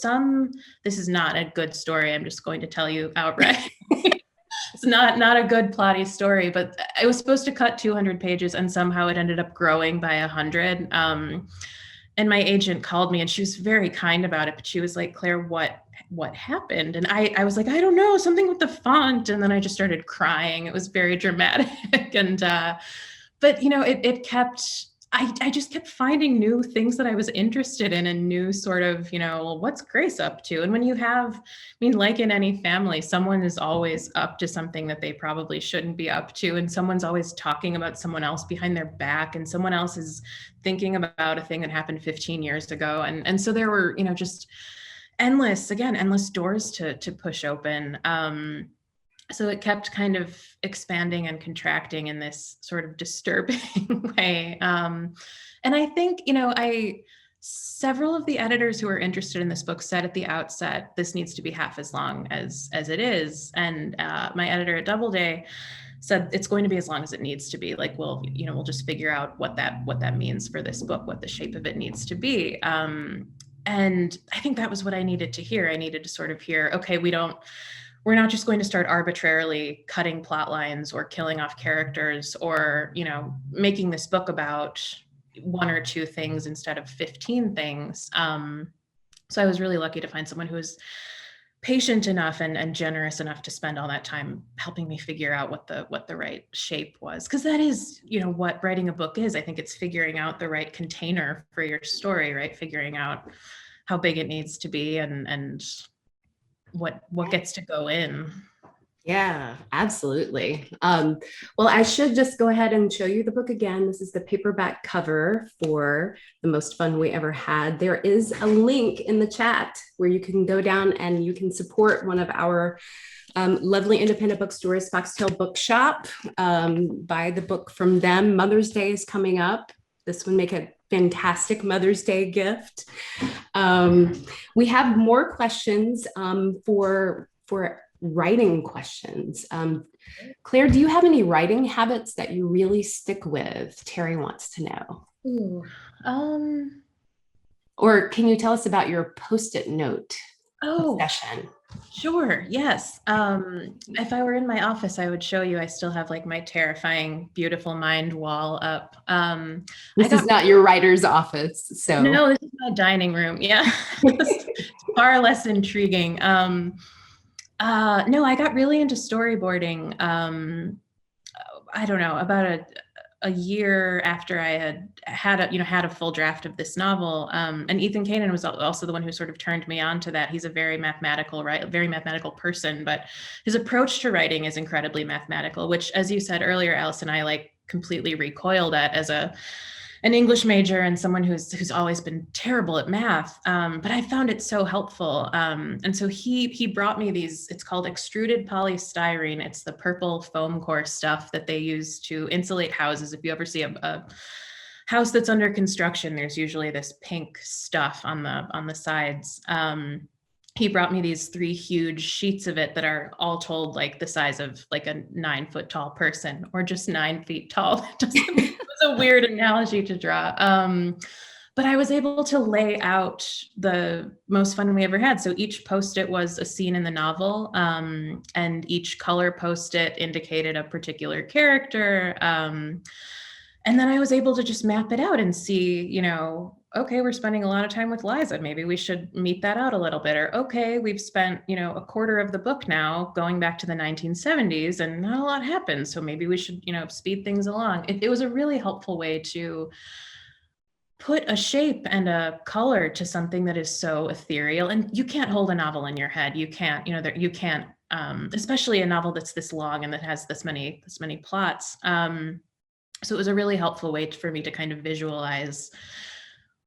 this is not a good story. I'm just going to tell you outright. It's not a good plotty story, but I was supposed to cut 200 pages, and somehow it ended up growing by 100. And my agent called me, and she was very kind about it, but she was like, Claire, what happened? And I was like, I don't know, something with the font. And then I just started crying. It was very dramatic. And, but it kept, I just kept finding new things that I was interested in, and new sort of, what's Grace up to? And when you have, like in any family, someone is always up to something that they probably shouldn't be up to. And someone's always talking about someone else behind their back, and someone else is thinking about a thing that happened 15 years ago. And so there were, just endless doors to push open. So it kept kind of expanding and contracting in this sort of disturbing way. And I think, several of the editors who were interested in this book said at the outset, this needs to be half as long as it is. And my editor at Doubleday said it's going to be as long as it needs to be. Like, we'll just figure out what that means for this book, what the shape of it needs to be. And I think that was what I needed to hear. I needed to sort of hear, okay, we're not just going to start arbitrarily cutting plot lines or killing off characters, or, making this book about 1 or 2 things instead of 15 things. So I was really lucky to find someone who was patient enough and generous enough to spend all that time helping me figure out what the right shape was. Because that is, what writing a book is. I think it's figuring out the right container for your story, right? Figuring out how big it needs to be and what gets to go in. Yeah, absolutely. Well, I should just go ahead and show you the book again. This is the paperback cover for The Most Fun We Ever Had. There is a link in the chat where you can go down and you can support one of our lovely independent bookstores, Foxtail Bookshop. Buy the book from them. Mother's Day is coming up. This would make a fantastic Mother's Day gift. We have more questions for writing questions. Claire, do you have any writing habits that you really stick with? Terry wants to know. Ooh, Or can you tell us about your Post-it note obsession? Sure. Yes. If I were in my office, I would show you. I still have like my terrifying, beautiful mind wall up. This is not your writer's office, so no, this is my dining room. Yeah, it's far less intriguing. No, I got really into storyboarding. I don't know, about a year after I had a full draft of this novel. And Ethan Kanan was also the one who sort of turned me on to that. He's a very mathematical person, but his approach to writing is incredibly mathematical, which, as you said earlier, Alison, I like completely recoiled at as an English major and someone who's always been terrible at math. But I found it so helpful. And so he brought me these, it's called extruded polystyrene. It's the purple foam core stuff that they use to insulate houses. If you ever see a house that's under construction, there's usually this pink stuff on the sides. He brought me these 3 huge sheets of it that are all told like the size of like a 9-foot tall person, or just 9 feet tall. It's a weird analogy to draw. But I was able to lay out The Most Fun We Ever Had. So each Post-it was a scene in the novel, and each color Post-it indicated a particular character. And then I was able to just map it out and see, okay, we're spending a lot of time with Liza. Maybe we should meet that out a little bit. Or, okay, we've spent, a quarter of the book now going back to the 1970s and not a lot happened. So maybe we should, speed things along. It was a really helpful way to put a shape and a color to something that is so ethereal. And you can't hold a novel in your head. You can't, you can't, especially a novel that's this long and that has this many plots. So it was a really helpful way for me to kind of visualize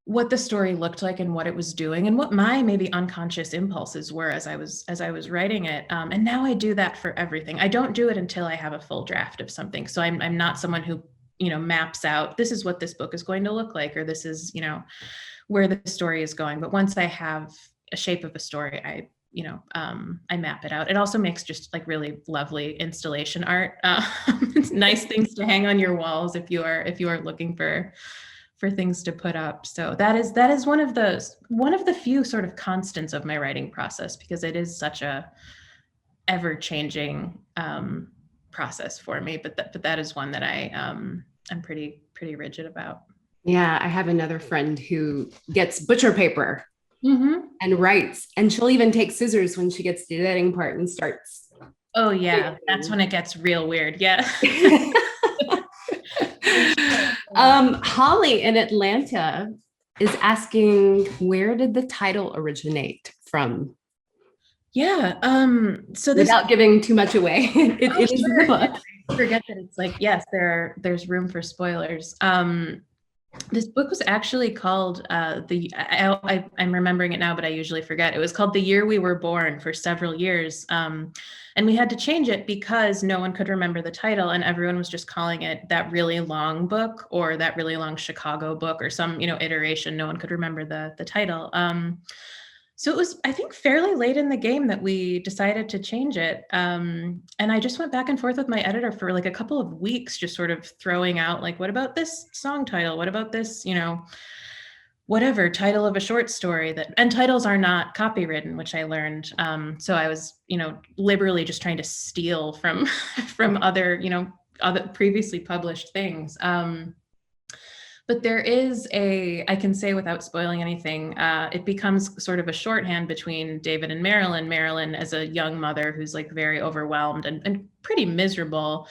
what the story looked like and what it was doing and what my maybe unconscious impulses were as I was writing it. And now I do that for everything. I don't do it until I have a full draft of something. So I'm not someone who, maps out, this is what this book is going to look like, or this is, where the story is going. But once I have a shape of a story, I map it out. It also makes just like really lovely installation art. It's nice things to hang on your walls if you are looking for things to put up. So that is one of the few sort of constants of my writing process, because it is such a ever-changing process for me. But that is one that I'm pretty rigid about. Yeah, I have another friend who gets butcher paper. Mm-hmm. And writes, and she'll even take scissors when she gets to the editing part and starts. Oh yeah, that's when it gets real weird. Yeah. Holly in Atlanta is asking, where did the title originate from? Yeah. So without giving too much away, it is in the book. I forget that it's like, yes, there's room for spoilers. This book was actually called I'm remembering it now, but I usually forget. It was called The Year We Were Born for several years. And we had to change it because no one could remember the title, and everyone was just calling it That Really Long Book or That Really Long Chicago Book or some, iteration. No one could remember the title. So it was, I think, fairly late in the game that we decided to change it. And I just went back and forth with my editor for like a couple of weeks, just sort of throwing out like, what about this song title? What about this, whatever title of a short story and titles are not copywritten, which I learned. So I was, liberally just trying to steal from other previously published things. But there is I can say without spoiling anything, it becomes sort of a shorthand between David and Marilyn. Marilyn, as a young mother who's like very overwhelmed and pretty miserable,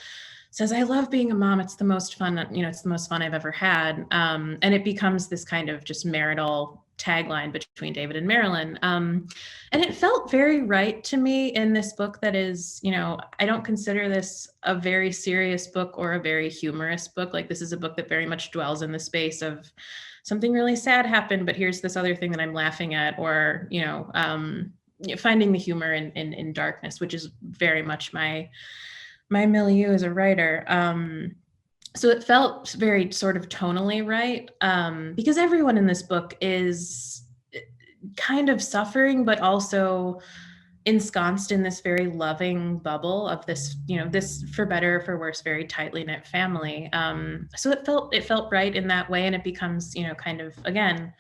says, I love being a mom. It's the most fun, it's the most fun I've ever had. And it becomes this kind of just marital tagline between David and Marilyn. And it felt very right to me in this book that is, I don't consider this a very serious book or a very humorous book. Like, this is a book that very much dwells in the space of something really sad happened, but here's this other thing that I'm laughing at, or, finding the humor in darkness, which is very much my milieu as a writer. So it felt very sort of tonally right, because everyone in this book is kind of suffering, but also ensconced in this very loving bubble of this, this, for better or for worse, very tightly knit family. So it felt right in that way, and it becomes, kind of, again,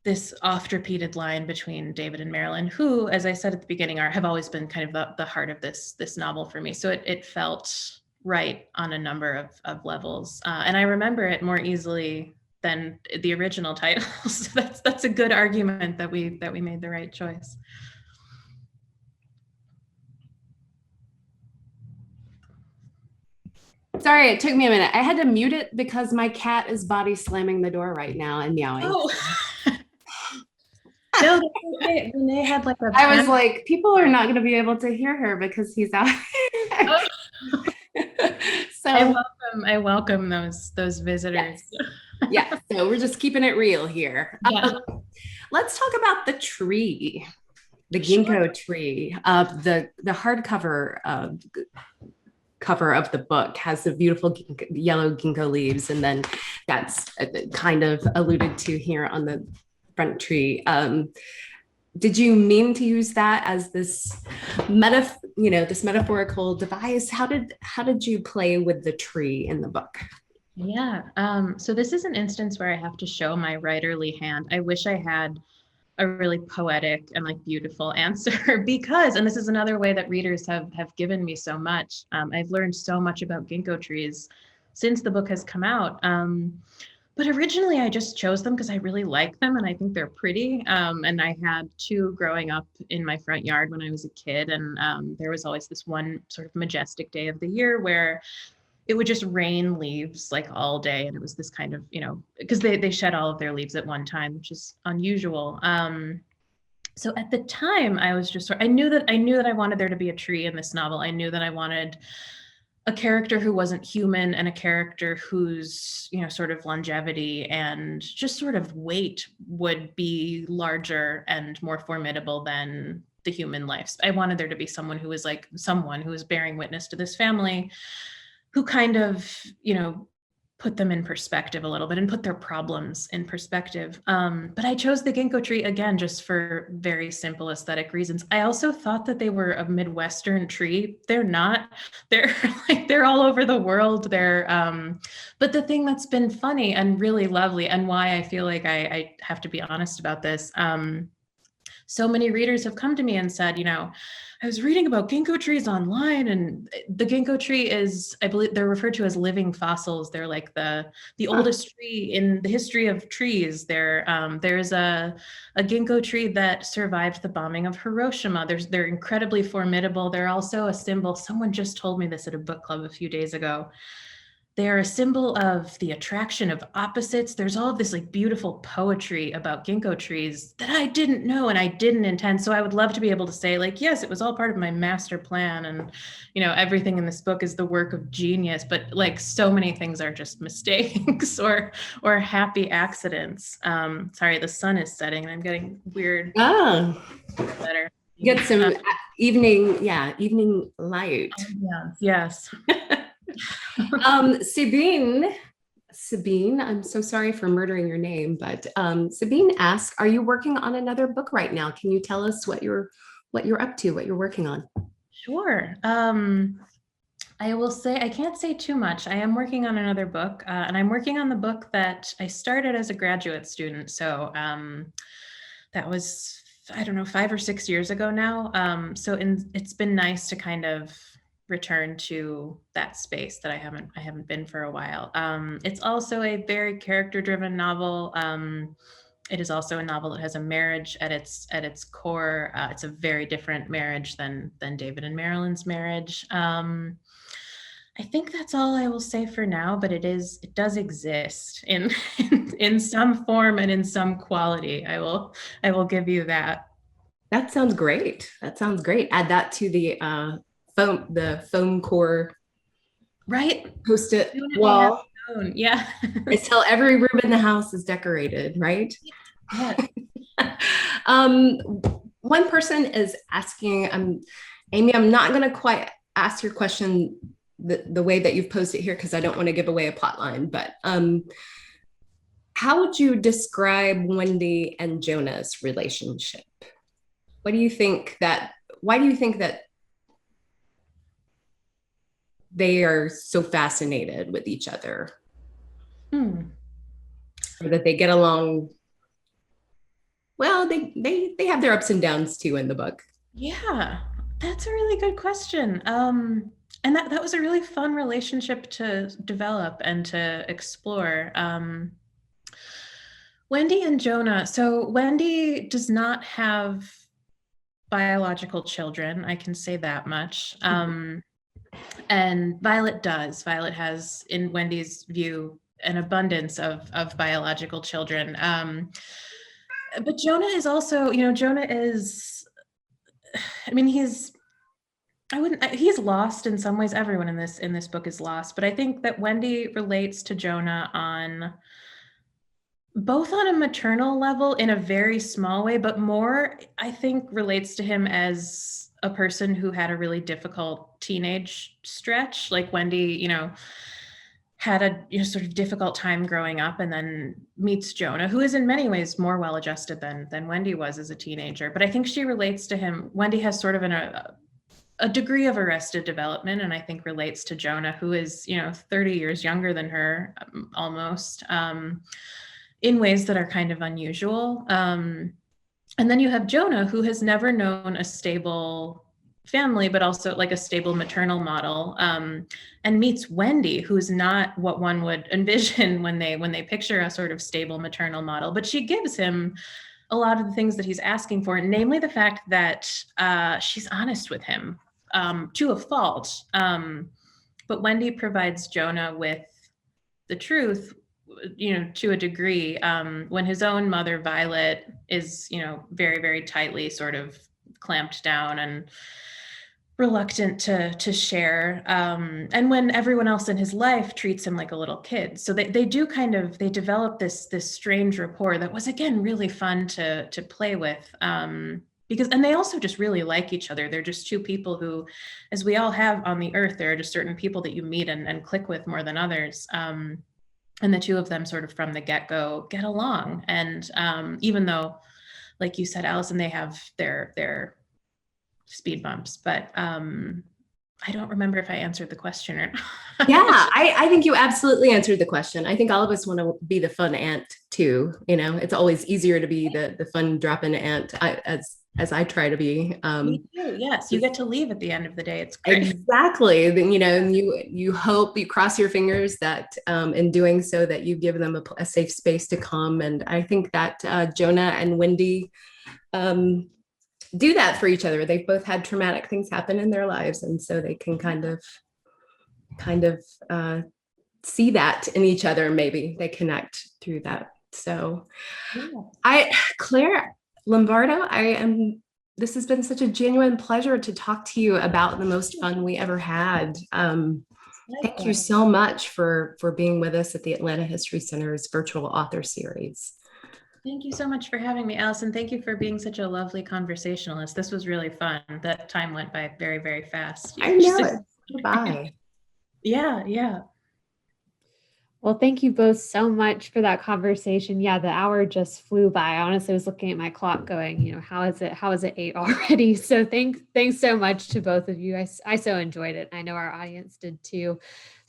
this oft repeated line between David and Marilyn, who, as I said at the beginning, have always been kind of the heart of this novel for me. So it felt right on a number of levels. And I remember it more easily than the original title. So that's a good argument that we made the right choice. Sorry, it took me a minute. I had to mute it because my cat is body slamming the door right now and meowing. Oh. No, Renee had like a. I was like, people are not going to be able to hear her because he's out. Oh. So I welcome those visitors. Yes. Yeah, so we're just keeping it real here. Yeah. Let's talk about the tree, the ginkgo tree. The hardcover cover of the book has the beautiful yellow ginkgo leaves, and then that's kind of alluded to here on the front tree. Did you mean to use that as this this metaphorical device? How did you play with the tree in the book? Yeah. So this is an instance where I have to show my writerly hand. I wish I had a really poetic and like beautiful answer because, and this is another way that readers have given me so much. I've learned so much about ginkgo trees since the book has come out. But originally I just chose them because I really like them and I think they're pretty. And I had two growing up in my front yard when I was a kid. And there was always this one sort of majestic day of the year where it would just rain leaves like all day. And it was this kind of, because they shed all of their leaves at one time, which is unusual. So at the time I was just, I knew that I wanted there to be a tree in this novel. I knew that I wanted a character who wasn't human and a character whose, sort of longevity and just sort of weight would be larger and more formidable than the human life. I wanted there to be someone who was bearing witness to this family, who kind of, put them in perspective a little bit and put their problems in perspective. But I chose the ginkgo tree again, just for very simple aesthetic reasons. I also thought that they were a Midwestern tree. They're not. They're all over the world. But the thing that's been funny and really lovely, and why I feel like I have to be honest about this, so many readers have come to me and said, I was reading about ginkgo trees online, and the ginkgo tree is, I believe they're referred to as living fossils. They're like the oldest tree in the history of trees. There's a ginkgo tree that survived the bombing of Hiroshima. They're incredibly formidable. They're also a symbol. Someone just told me this at a book club a few days ago. They are a symbol of the attraction of opposites. There's all of this like beautiful poetry about ginkgo trees that I didn't know and I didn't intend. So I would love to be able to say like, yes, it was all part of my master plan. And, everything in this book is the work of genius, but like so many things are just mistakes or happy accidents. Sorry, the sun is setting and I'm getting weird. Oh, better. Get some evening light. Yes. Sabine, I'm so sorry for murdering your name, but Sabine asks, are you working on another book right now? Can you tell us what you're up to, what you're working on? Sure. I will say, I can't say too much. I am working on another book, and I'm working on the book that I started as a graduate student. So that was, I don't know, 5 or 6 years ago now. So it's been nice to kind of return to that space that I haven't been for a while. It's also a very character-driven novel. It is also a novel that has a marriage at its core. It's a very different marriage than David and Marilyn's marriage. I think that's all I will say for now, but it does exist in in some form and in some quality. I will give you that. That sounds great. That sounds great. Add that to the foam core Right? post-it Soon it will have wall. its own. Yeah. Until every room in the house is decorated, right? Yes. um, One person is asking, Amy, I'm not going to quite ask your question the way that you've posed it here because I don't want to give away a plot line, but how would you describe Wendy and Jonah's relationship? Why do you think that they are so fascinated with each other? Or that they get along well? They have their ups and downs too in the book. Yeah, that's a really good question. And that was a really fun relationship to develop and to explore. Wendy and Jonah. So Wendy does not have biological children. I can say that much. And Violet does. Violet has, in Wendy's view, an abundance of biological children. But Jonah is also, Jonah is, I mean, he's lost in some ways. Everyone in this book is lost, but I think that Wendy relates to Jonah on both on a maternal level in a very small way, but more, I think, relates to him as a person who had a really difficult teenage stretch. Like Wendy, had a sort of difficult time growing up, and then meets Jonah, who is in many ways more well-adjusted than Wendy was as a teenager. But I think she relates to him. Wendy has sort of a degree of arrested development, and I think relates to Jonah, who is 30 years younger than her, almost, in ways that are kind of unusual. And then you have Jonah, who has never known a stable family, but also like a stable maternal model, and meets Wendy, who's not what one would envision when they picture a sort of stable maternal model, but she gives him a lot of the things that he's asking for, namely the fact that she's honest with him, to a fault. But Wendy provides Jonah with the truth, to a degree, when his own mother, Violet, is, very, very tightly sort of clamped down and reluctant to share, and when everyone else in his life treats him like a little kid. So they develop this strange rapport that was, again, really fun to play with, because, and they also just really like each other. They're just two people who, as we all have on the earth, there are just certain people that you meet and click with more than others. And the two of them sort of from the get-go get along. And even though, like you said, Alison, they have their speed bumps, but I don't remember if I answered the question or not. Yeah, I think you absolutely answered the question. I think all of us want to be the fun aunt too. It's always easier to be the fun drop-in aunt, as I try to be. Me too. Yes, you get to leave at the end of the day. It's great. Exactly. Then you hope, you cross your fingers that in doing so that you give them a safe space to come. And I think that Jonah and Wendy do that for each other. They've both had traumatic things happen in their lives, and so they can kind of see that in each other. Maybe they connect through that. So Claire Lombardo, this has been such a genuine pleasure to talk to you about the most fun we ever had. Thank you so much for being with us at the Atlanta History Center's virtual author series. Thank you so much for having me, Alison. Thank you for being such a lovely conversationalist. This was really fun. That time went by very, very fast. I know it. Bye. Yeah. Well, thank you both so much for that conversation. Yeah, the hour just flew by. I honestly was looking at my clock going, how is it 8 already? So thanks so much to both of you. I so enjoyed it. I know our audience did too.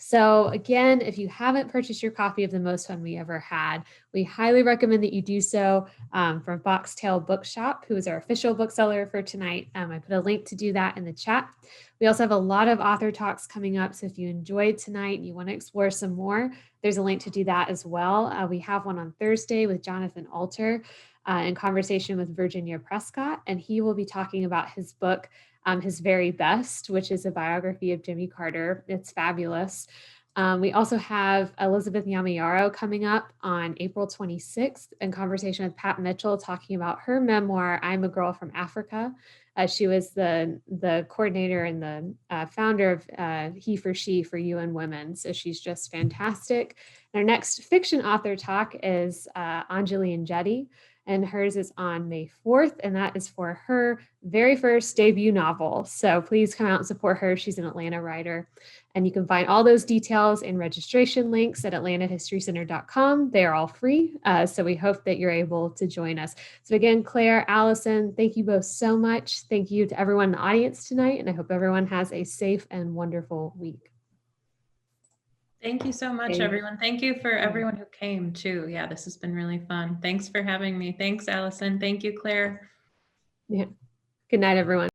So again, if you haven't purchased your copy of The Most Fun We Ever Had, we highly recommend that you do so, from Boxtail Bookshop, who is our official bookseller for tonight. I put a link to do that in the chat. We also have a lot of author talks coming up. So if you enjoyed tonight and you want to explore some more, there's a link to do that as well. We have one on Thursday with Jonathan Alter in conversation with Virginia Prescott, and he will be talking about his book, His Very Best, which is a biography of Jimmy Carter. It's fabulous. We also have Elizabeth Yamayaro coming up on April 26th in conversation with Pat Mitchell talking about her memoir, I'm a Girl from Africa. She was the coordinator and the founder of He for She for UN Women. So she's just fantastic. And our next fiction author talk is Anjali Enjeti, and hers is on May 4th, and that is for her very first debut novel. So please come out and support her. She's an Atlanta writer. And you can find all those details and registration links at atlantahistorycenter.com. They are all free. So we hope that you're able to join us. So again, Claire, Alison, thank you both so much. Thank you to everyone in the audience tonight. And I hope everyone has a safe and wonderful week. Thank you so much, everyone. Thank you for everyone who came too. Yeah, this has been really fun. Thanks for having me. Thanks, Alison. Thank you, Claire. Yeah. Good night, everyone.